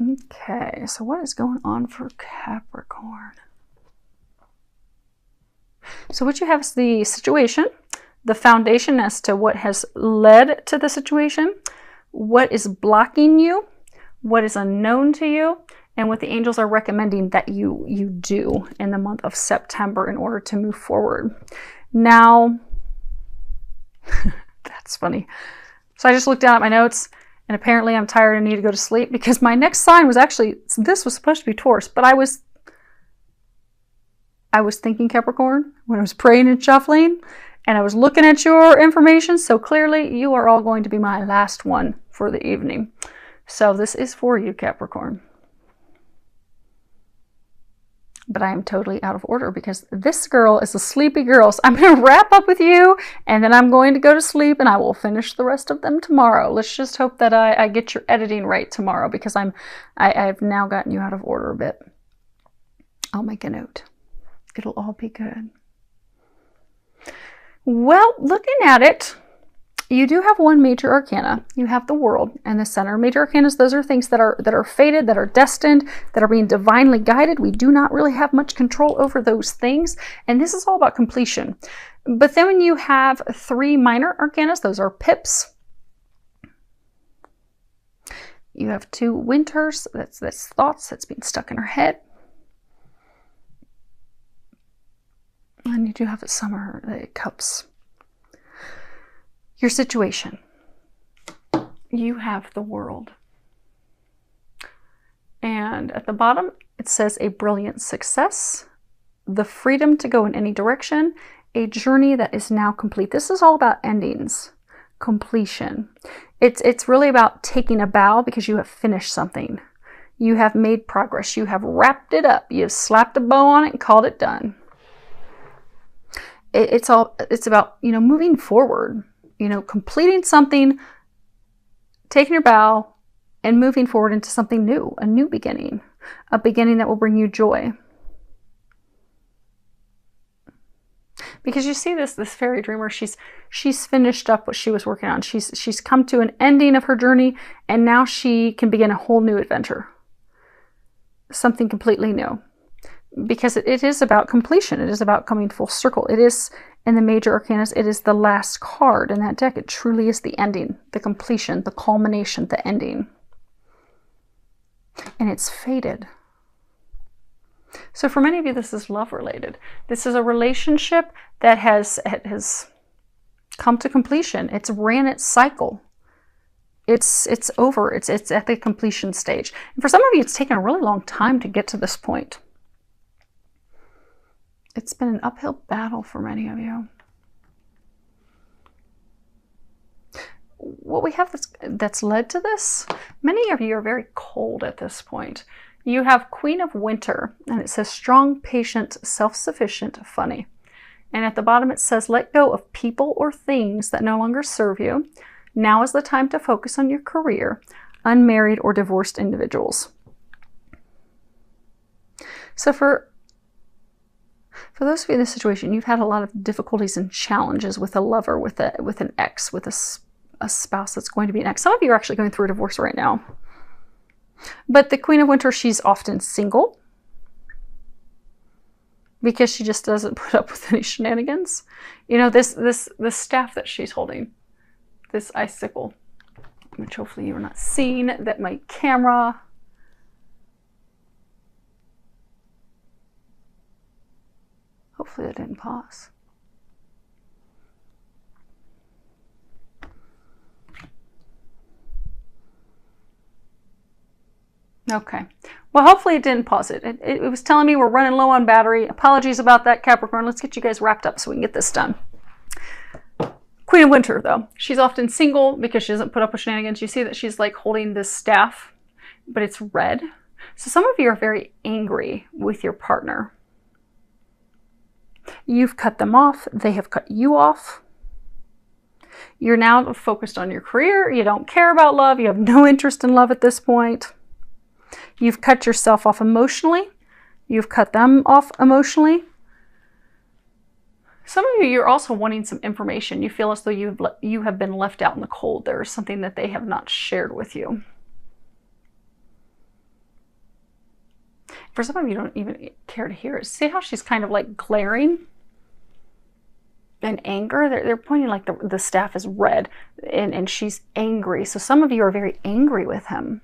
Okay, so what is going on for Capricorn? So what you have is the situation, the foundation as to what has led to the situation, what is blocking you, what is unknown to you, and what the angels are recommending that you do in the month of September in order to move forward. Now, that's funny. So I just looked down at my notes, and apparently I'm tired and need to go to sleep because my next sign was actually, this was supposed to be Taurus, but I was thinking Capricorn when I was praying and shuffling, and I was looking at your information, so clearly you are all going to be my last one for the evening. So this is for you, Capricorn. But I am totally out of order because this girl is a sleepy girl. So I'm going to wrap up with you, and then I'm going to go to sleep, and I will finish the rest of them tomorrow. Let's just hope that I get your editing right tomorrow because I've now gotten you out of order a bit. I'll make a note. It'll all be good. Well, looking at it, you do have one major arcana. You have the World and the Center. Major arcanas, those are things that are fated, that are destined, that are being divinely guided. We do not really have much control over those things, and this is all about completion. But then when you have 3 minor arcanas, those are pips. You have 2 Winters, that's thoughts that's being stuck in her head. And you do have a Summer, the Cups. Your situation. You have the World. And at the bottom, it says a brilliant success, the freedom to go in any direction, a journey that is now complete. This is all about endings, completion. It's really about taking a bow because you have finished something. You have made progress. You have wrapped it up. You have slapped a bow on it and called it done. It's about, moving forward. Completing something, taking your bow, and moving forward into something new, a new beginning, a beginning that will bring you joy. Because you see this fairy dreamer, she's finished up what she was working on. She's come to an ending of her journey, and now she can begin a whole new adventure. Something completely new. Because it is about completion. It is about coming full circle. It is, in the major arcanas, it is the last card in that deck. It truly is the ending, the completion, the culmination, the ending. And it's fated. So for many of you, this is love related. This is a relationship that has come to completion. It's ran its cycle. It's over. It's at the completion stage. And for some of you, it's taken a really long time to get to this point. It's been an uphill battle for many of you. What we have that's led to this, many of you are very cold at this point. You have Queen of Winter, and it says strong, patient, self-sufficient, funny. And at the bottom it says let go of people or things that no longer serve you. Now is the time to focus on your career, unmarried or divorced individuals. So for those of you in this situation, you've had a lot of difficulties and challenges with a lover, with an ex, with a spouse that's going to be an ex. Some of you are actually going through a divorce right now. But the Queen of Winter, she's often single because she just doesn't put up with any shenanigans. This staff that she's holding, this icicle, which hopefully you're not seeing, that my camera... Hopefully that didn't pause. Okay. Well, hopefully it didn't pause it. It was telling me we're running low on battery. Apologies about that, Capricorn. Let's get you guys wrapped up so we can get this done. Queen of Winter, though. She's often single because she doesn't put up with shenanigans. You see that she's like holding this staff, but it's red. So some of you are very angry with your partner. You've cut them off. They have cut you off. You're now focused on your career. You don't care about love. You have no interest in love at this point. You've cut yourself off emotionally. You've cut them off emotionally. Some of you, you're also wanting some information. You feel as though you have been left out in the cold. There is something that they have not shared with you. For some of you, don't even care to hear it. See how she's kind of like glaring in anger? They're pointing like the staff is red, and she's angry. So some of you are very angry with him.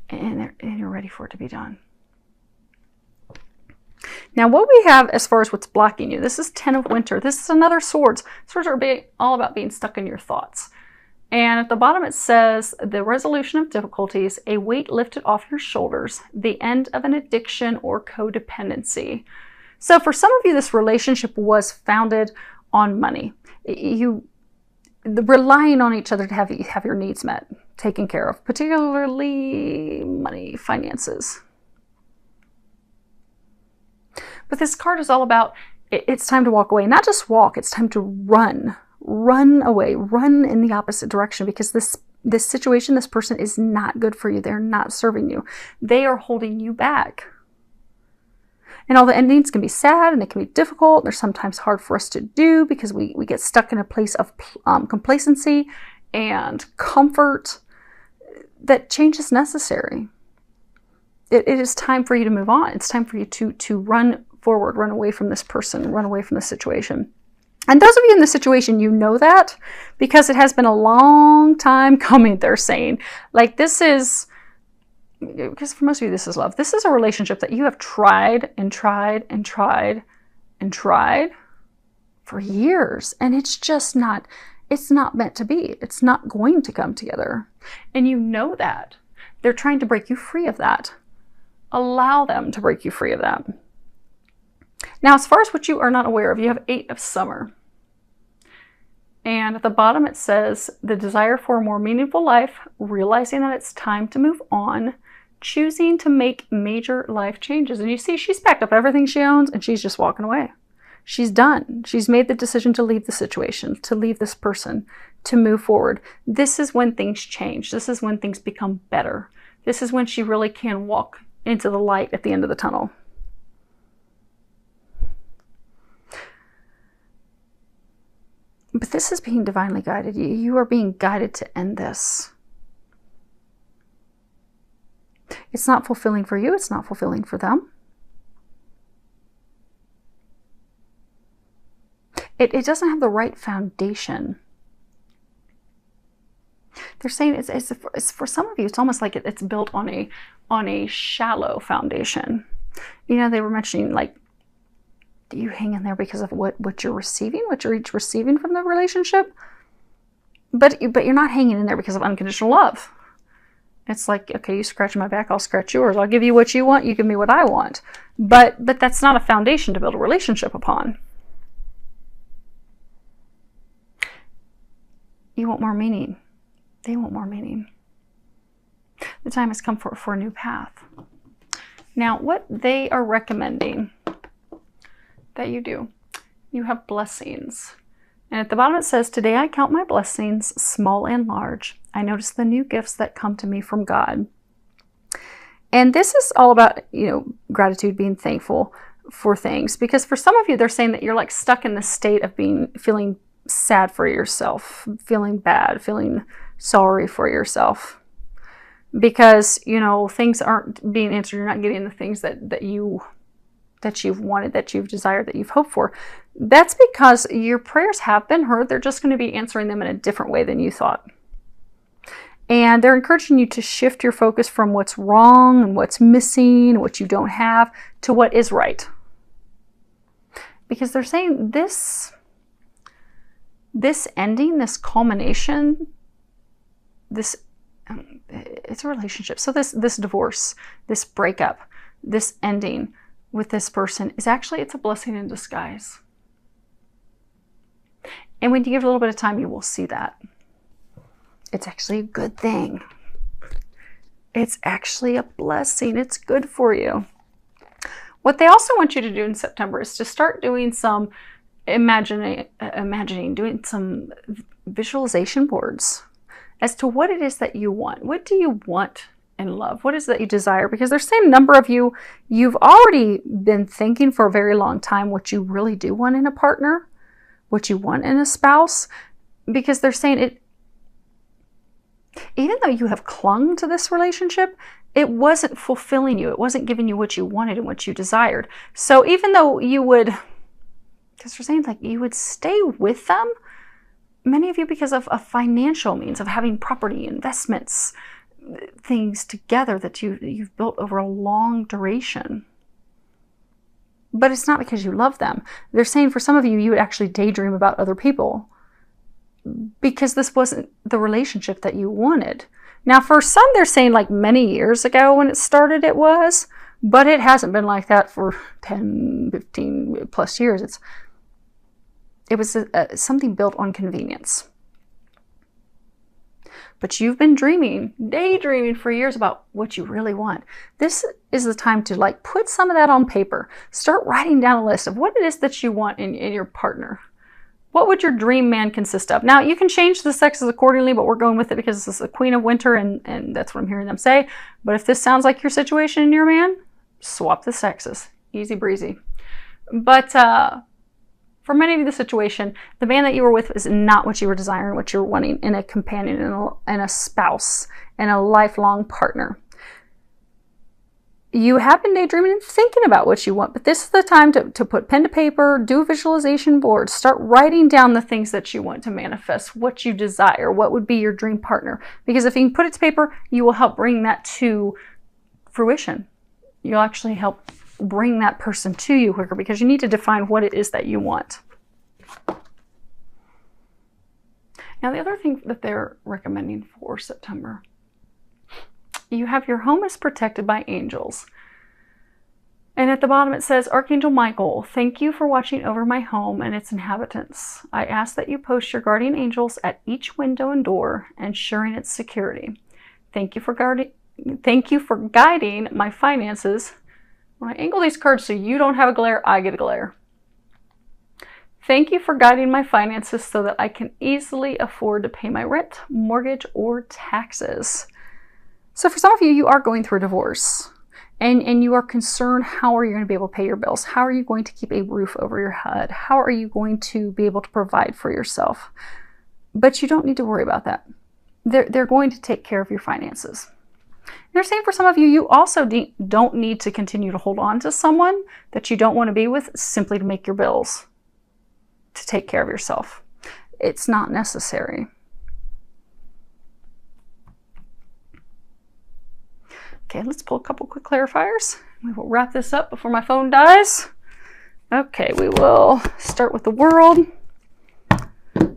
And you're ready for it to be done. Now, what we have as far as what's blocking you, this is 10 of Winter. This is another Swords. Swords are all about being stuck in your thoughts. And at the bottom it says, the resolution of difficulties, a weight lifted off your shoulders, the end of an addiction or codependency. So for some of you, this relationship was founded on money. You relying on each other to have your needs met, taken care of, particularly money, finances. But this card is all about, it's time to walk away. Not just walk, it's time to run. Run away, run in the opposite direction, because this situation, this person is not good for you. They're not serving you. They are holding you back. And all the endings can be sad and they can be difficult. They're sometimes hard for us to do because we get stuck in a place of complacency and comfort. That change is necessary. It is time for you to move on. It's time for you to run forward, run away from this person, run away from the situation. And those of you in the situation, you know that because it has been a long time coming, they're saying. Like, this is, because for most of you, this is love. This is a relationship that you have tried and tried and tried and tried for years. And it's just not, it's not meant to be. It's not going to come together. And you know that. They're trying to break you free of that. Allow them to break you free of that. Now, as far as what you are not aware of, you have 8 of Summer. And at the bottom it says, the desire for a more meaningful life, realizing that it's time to move on, choosing to make major life changes. And you see, she's packed up everything she owns and she's just walking away. She's done. She's made the decision to leave the situation, to leave this person, to move forward. This is when things change. This is when things become better. This is when she really can walk into the light at the end of the tunnel. But this is being divinely guided. You are being guided to end this. It's not fulfilling for you. It's not fulfilling for them. It doesn't have the right foundation. They're saying it's for some of you, it's almost like it's built on a shallow foundation. You know, they were mentioning, like, you hang in there because of what you're receiving, what you're each receiving from the relationship. But you're not hanging in there because of unconditional love. It's like, okay, you scratch my back, I'll scratch yours. I'll give you what you want, you give me what I want. But that's not a foundation to build a relationship upon. You want more meaning. They want more meaning. The time has come for a new path. Now, what they are recommending that you do, you have blessings. And at the bottom it says, today I count my blessings, small and large. I notice the new gifts that come to me from God. And this is all about, you know, gratitude, being thankful for things. Because for some of you, they're saying that you're like stuck in this state of feeling sad for yourself, feeling bad, feeling sorry for yourself. Because, you know, things aren't being answered. You're not getting the things that you've wanted, that you've desired, that you've hoped for. That's because your prayers have been heard. They're just going to be answering them in a different way than you thought. And they're encouraging you to shift your focus from what's wrong and what's missing, what you don't have, to what is right. Because they're saying this ending, this culmination, it's a relationship. So this divorce, this breakup, this ending with this person is actually, it's a blessing in disguise. And when you give it a little bit of time, you will see that. It's actually a good thing. It's actually a blessing. It's good for you. What they also want you to do in September is to start doing some imagining, doing some visualization boards as to what it is that you want. What do you want in love? What is it that you desire? Because they're saying a number of you, you've already been thinking for a very long time what you really do want in a partner, what you want in a spouse, because they're saying Even though you have clung to this relationship, it wasn't fulfilling you. It wasn't giving you what you wanted and what you desired. So even though you would, because they're saying like you would stay with them, many of you because of a financial means of having property, investments, things together that you've built over a long duration. But it's not because you love them. They're saying for some of you, you would actually daydream about other people because this wasn't the relationship that you wanted. Now, for some, they're saying like many years ago when it started, it was, but it hasn't been like that for 10, 15 plus years. It was something built on convenience. But you've been daydreaming for years about what you really want. This is the time to like put some of that on paper. Start writing down a list of what it is that you want in your partner. What would your dream man consist of? Now, you can change the sexes accordingly, but we're going with it because this is the Queen of Winter, and that's what I'm hearing them say. But if this sounds like your situation and your man, swap the sexes. Easy breezy. But for many of you, the situation, the man that you were with is not what you were desiring, what you were wanting in a companion and a spouse and a lifelong partner. You have been daydreaming and thinking about what you want, but this is the time to put pen to paper, do a visualization board, start writing down the things that you want to manifest, what you desire, what would be your dream partner. Because if you can put it to paper, you will help bring that to fruition. You'll actually help bring that person to you quicker because you need to define what it is that you want. Now, the other thing that they're recommending for September, you have your home is protected by angels. And at the bottom it says, Archangel Michael, thank you for watching over my home and its inhabitants. I ask that you post your guardian angels at each window and door, ensuring its security. Thank you for guiding my finances. When I angle these cards so you don't have a glare, I get a glare. Thank you for guiding my finances so that I can easily afford to pay my rent, mortgage, or taxes. So for some of you, you are going through a divorce and you are concerned, how are you going to be able to pay your bills? How are you going to keep a roof over your head? How are you going to be able to provide for yourself? But you don't need to worry about that. They're going to take care of your finances. They're saying for some of you, you also don't need to continue to hold on to someone that you don't want to be with simply to make your bills, to take care of yourself. It's not necessary. Okay, let's pull a couple quick clarifiers. We will wrap this up before my phone dies. Okay, we will start with the world.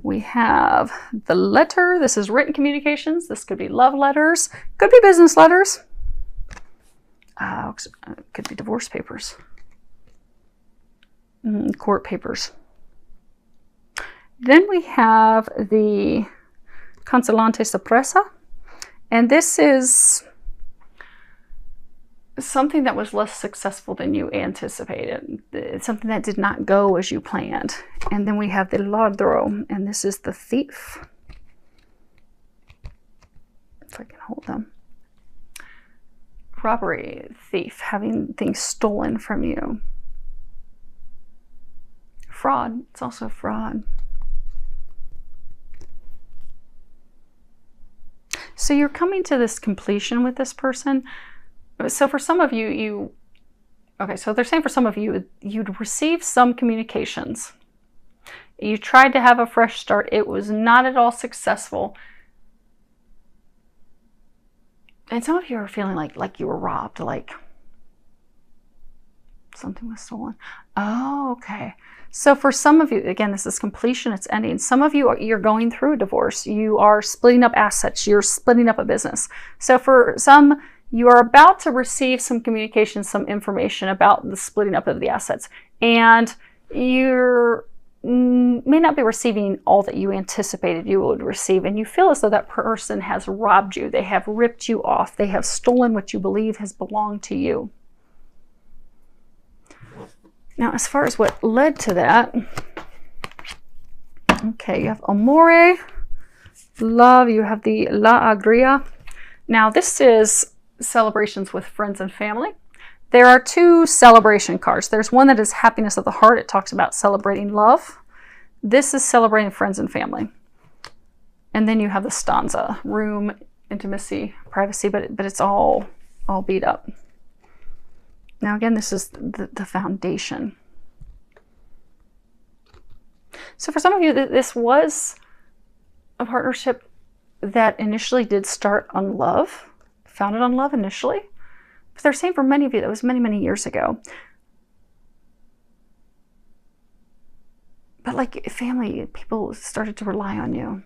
We have the letter. This is written communications. This could be love letters. Could be business letters. Could be divorce papers. Court papers. Then we have the consolante sorpresa. And this is something that was less successful than you anticipated. It's something that did not go as you planned. And then we have the ladro, and this is the thief. If I can hold them. Robbery, thief, having things stolen from you. Fraud, it's also fraud. So you're coming to this completion with this person. So for some of you, so they're saying for some of you, you'd receive some communications. You tried to have a fresh start. It was not at all successful. And some of you are feeling like you were robbed, like something was stolen. Oh, okay. So for some of you, again, this is completion, it's ending. Some of you, you're going through a divorce. You are splitting up assets. You're splitting up a business. So for some, you are about to receive some communication, some information about the splitting up of the assets. And you may not be receiving all that you anticipated you would receive. And you feel as though that person has robbed you. They have ripped you off. They have stolen what you believe has belonged to you. Now, as far as what led to that, okay, you have amore, love, you have the la alegría. Now, this is celebrations with friends and family. There are two celebration cards. There's one that is happiness of the heart. It talks about celebrating love. This is celebrating friends and family. And then you have the stanza, room, intimacy, privacy, but it's all beat up. Now again, this is the foundation. So for some of you, this was a partnership that initially did start on love, founded on love initially. But they're saying for many of you, that was many, many years ago. But like family, people started to rely on you.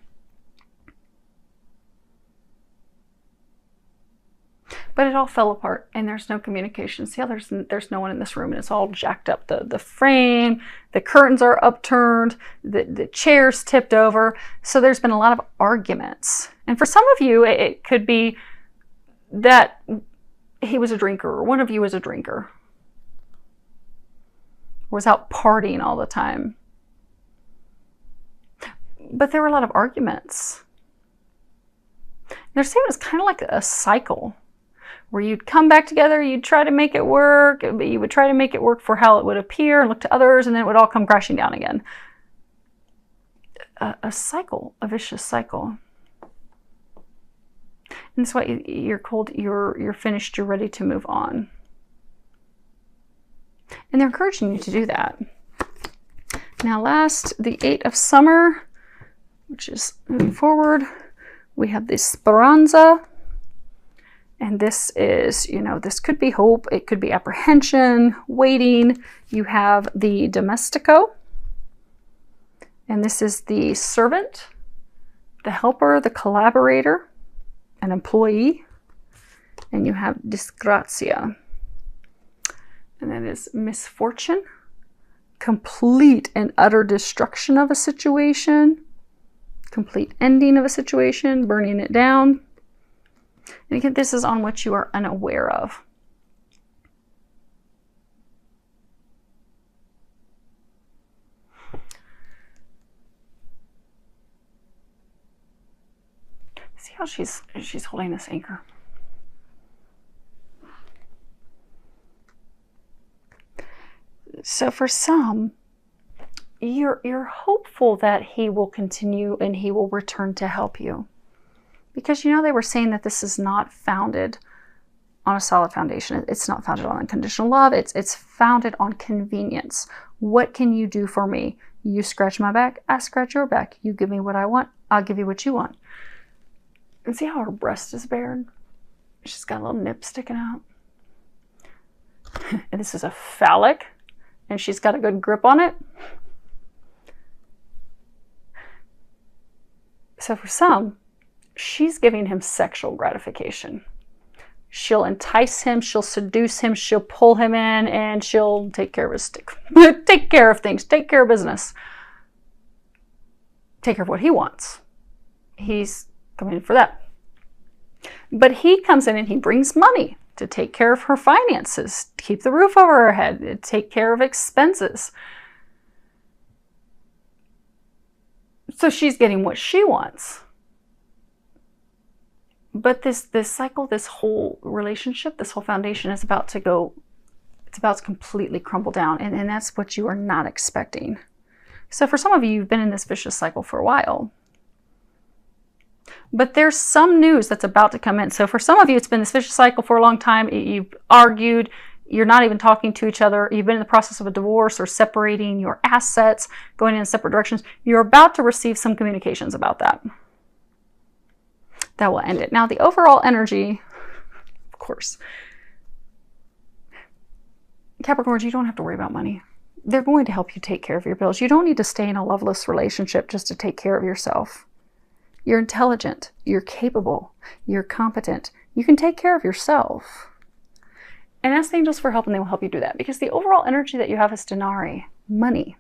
But it all fell apart and there's no communication. See how there's no one in this room and it's all jacked up. The frame, the curtains are upturned, the chair's tipped over. So there's been a lot of arguments. And for some of you, it could be that he was a drinker or one of you was a drinker. Was out partying all the time. But there were a lot of arguments. They're saying it's kind of like a cycle where you'd come back together, you'd try to make it work, but you would try to make it work for how it would appear and look to others, and then it would all come crashing down again. A cycle, a vicious cycle. And that's why you're cold, you're finished, you're ready to move on. And they're encouraging you to do that. Now last, the 8 of Summer, which is moving forward, we have the Speranza. And this is, this could be hope, it could be apprehension, waiting. You have the Domestico. And this is the servant, the helper, the collaborator, an employee. And you have Disgrazia. And that is misfortune, complete and utter destruction of a situation, complete ending of a situation, burning it down. And again, this is on what you are unaware of. See how she's holding this anchor. So for some, you're hopeful that he will continue and he will return to help you. Because they were saying that this is not founded on a solid foundation. It's not founded on unconditional love. It's founded on convenience. What can you do for me? You scratch my back, I scratch your back. You give me what I want, I'll give you what you want. And see how her breast is bared? She's got a little nip sticking out. And this is a phallic, and she's got a good grip on it. So for some, she's giving him sexual gratification. She'll entice him, she'll seduce him, she'll pull him in, and she'll take care of his take care of things, take care of business. Take care of what he wants. He's coming in for that. But he comes in and he brings money to take care of her finances, to keep the roof over her head, to take care of expenses. So she's getting what she wants. But this cycle, this whole relationship, this whole foundation is about to go, it's about to completely crumble down. And that's what you are not expecting. So for some of you, you've been in this vicious cycle for a while. But there's some news that's about to come in. So for some of you, it's been this vicious cycle for a long time. You've argued. You're not even talking to each other. You've been in the process of a divorce or separating your assets, going in separate directions. You're about to receive some communications about that. That will end it. Now, the overall energy, of course, Capricorns, you don't have to worry about money. They're going to help you take care of your bills. You don't need to stay in a loveless relationship just to take care of yourself. You're intelligent. You're capable. You're competent. You can take care of yourself. And ask the angels for help and they will help you do that. Because the overall energy that you have is denari, money.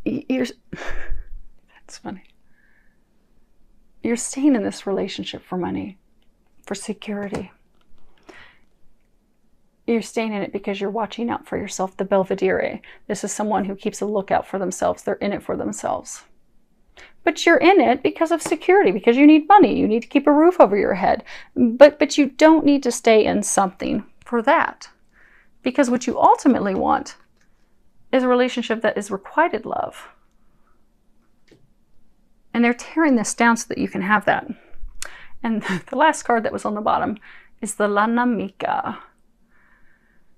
That's funny. You're staying in this relationship for money, for security. You're staying in it because you're watching out for yourself, the Belvedere. This is someone who keeps a lookout for themselves. They're in it for themselves. But you're in it because of security, because you need money. You need to keep a roof over your head. But you don't need to stay in something for that. Because what you ultimately want is a relationship that is requited love. And they're tearing this down so that you can have that. And the last card that was on the bottom is the La Namika.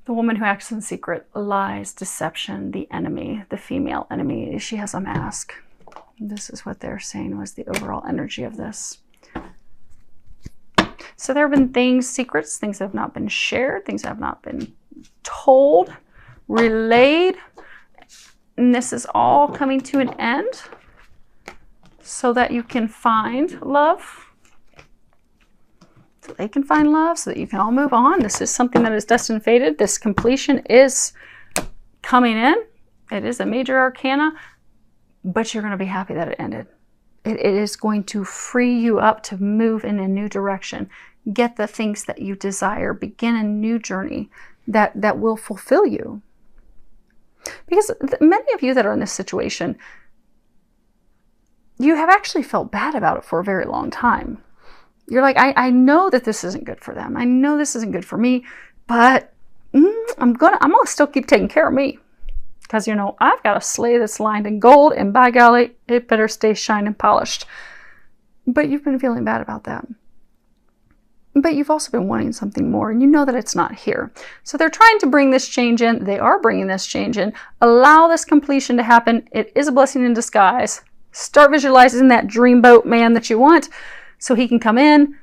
The woman who acts in secret, lies, deception, the enemy, the female enemy. She has a mask. This is what they're saying was the overall energy of this. So there have been things, secrets, things that have not been shared, things that have not been told, relayed. And this is all coming to an end so that you can find love. So they can find love, so that you can all move on. This is something that is destined fated. This completion is coming in. It is a major arcana, but you're going to be happy that it ended. It is going to free you up to move in a new direction. Get the things that you desire. Begin a new journey that will fulfill you. Because many of you that are in this situation, you have actually felt bad about it for a very long time. You're like, I know that this isn't good for them. I know this isn't good for me, but I'm gonna still keep taking care of me. Because, you know, I've got a sleigh that's lined in gold, and by golly, it better stay shined and polished. But you've been feeling bad about that. But you've also been wanting something more, and you know that it's not here. So they're trying to bring this change in. They are bringing this change in. Allow this completion to happen. It is a blessing in disguise. Start visualizing that dreamboat man that you want so he can come in.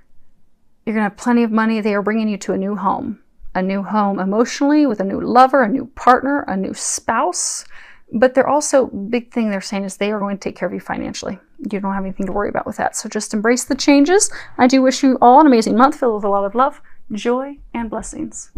You're going to have plenty of money. They are bringing you to a new home. A new home emotionally, with a new lover, a new partner, a new spouse. But they're also, big thing they're saying is they are going to take care of you financially. You don't have anything to worry about with that. So just embrace the changes. I do wish you all an amazing month filled with a lot of love, joy, and blessings.